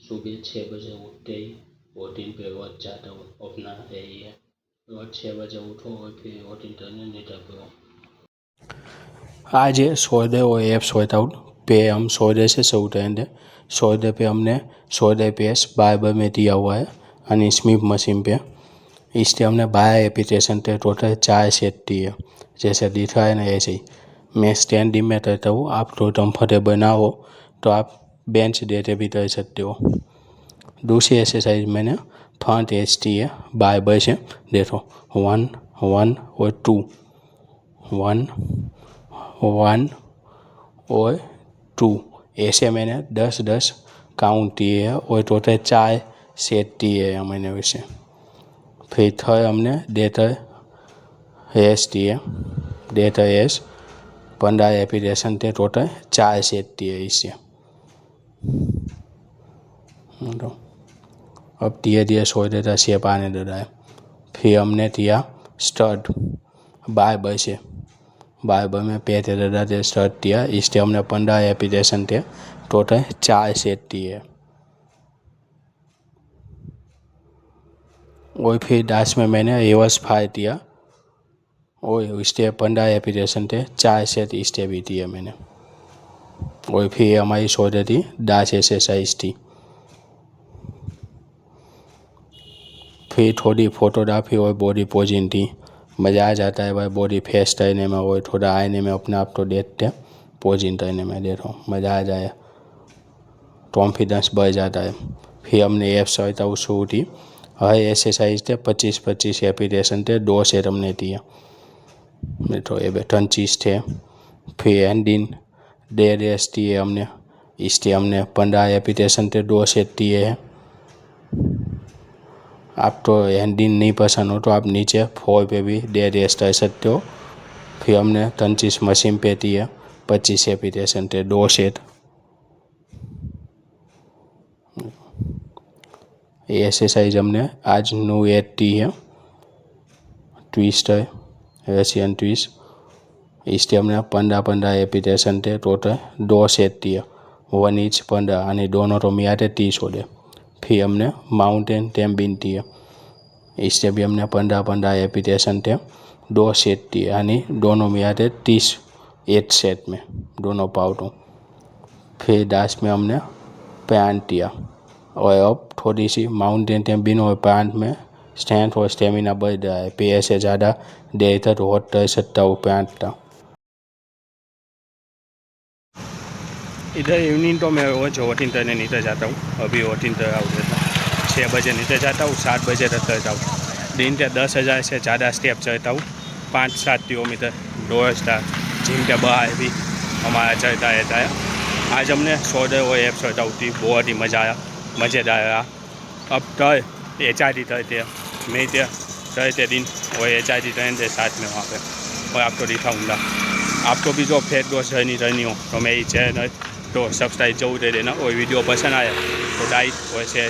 सुबह 6 बजे उठते ही रूटीन पे रोज जाता हूँ अपना एरिया। रोज 6 बजे उठो और फिर रूटीन करने निकल पड़ो। आज सोडे और एप्स वर्कआउट पे हम सोडे से शुरू करेंगे। सोडे पे हमने सोडे पेस बारबर में दिया हुआ है और स्मिथ मशीन पे। इससे हमने 12 एपिटेशन पे टोटल 4 सेट दिए, जैसे दिख रहा है ना ऐसे ही। मैं स्टैंडिंग में करता हूँ, आप तो कंफर्टेबल ना हो तो आप बेंच देते भी कर सकते हो। दूसरी एक्सरसाइज मैंने फ्रंट एच टी है बारबर से, देखो 1 1 और 2, 1 1 और 2, ऐसे मैंने 10-10 काउंट दिए है और टोटल 4 सेट दिए हैं मैंने वैसे। फिर थर्ड हमने डेटर एस दिए, डेटर एस 15 एपिटेशन थे, टोटल 4 सेट दिए इससे। अब धीरे धीरे सोडे का शेप आने लगा है। फिर हमने दिया स्टड बारबर से, बारबर में पैर लगा दे स्टड दिया, इससे हमने 15 एपिटेशन थे, टोटल 4 सेट दिए। और फिर लास्ट में मैंने रिवर्स फायर दिया और इससे 15 एपिटेशन थे, 4 सेट इससे भी दिए मैंने। और फिर हमारी सोडे थी डांस एक्सरसाइज थी। फिर थोड़ी फोटोग्राफी और बॉडी पोजिंग थी। मज़ा आ जाता है भाई बॉडी फेस करने में और थोड़ा आईने में अपने आप को देखते पोजिंग करने में, देखो मज़ा आ जाए, कॉन्फिडेंस बढ़ जाता है। फिर हमने एप्स वर्कआउट शुरू की। हर एक्सरसाइज थे 25-25 एपिटेशन थे, 2 सेट हमने दिए, तो ये 25 थे। फिर एंडिंग डे रेस्ट दिए हमने, इससे हमने 15 एपिटेशन थे, 2 सेट दिए हैं। आपको एंडिंग नहीं पसंद हो तो आप नीचे 4 पे भी डे रेस्ट कर सकते हो। फिर हमने 25 मशीन पे दिए, 25 एपिटेशन थे, 2 सेट। ये एक्सरसाइज हमने आज न्यू एड दी है, ट्विस्ट है, रशियन ट्विस्ट। इससे हमने 15-15 एपिटेशन थे, टोटल 2 सेट दिए, 1 ईच 15 અને दोनों तो मिलाते 30 होते। फिर हमने माउंटेन टेम्बिंग दिए, इससे भी हमने 15-15 एपिटेशन थे, 2 सेट दिए यानी दोनों मिलाते 30, 8 सेट में दोनों पाउटों। फिर लास्ट में हमने पैंट दिया और अब थोड़ी सी माउंटेन टेम्बिंग और पैंट में स्ट्रेंथ और स्टेमिना बढ़ रहा है। पैर से ज़्यादा देर तक होट कर सकता हूँ पैंट का। इधर इवनिंग तो मैं रोज वॉकिंग करने नीचे जाता हूँ। अभी वॉकिंग कर रहा हूँ, 6 बजे नीचे जाता हूँ, 7 बजे तक करता हूँ। दिन के 10,000 से ज़्यादा स्टेप चढ़ता हूँ, 5-7 किलोमीटर दौड़ता। जिम के बाहर भी हमारा चलता रहता है। आज हमने सोडे और एप्स वर्कआउट थी, बहुत ही मज़ा आया, मज़ेदार रहा। अब कल HRD करते मैं करते दिन और HRD करेंगे साथ में वहाँ पे, और आपको दिखाऊंगा। आपको भी जो फेट लॉस जर्नी करनी हो तो मेरी चैनल तो सब्सक्राइब जरूर दे देना, और वीडियो पसंद आया तो लाइक और शेयर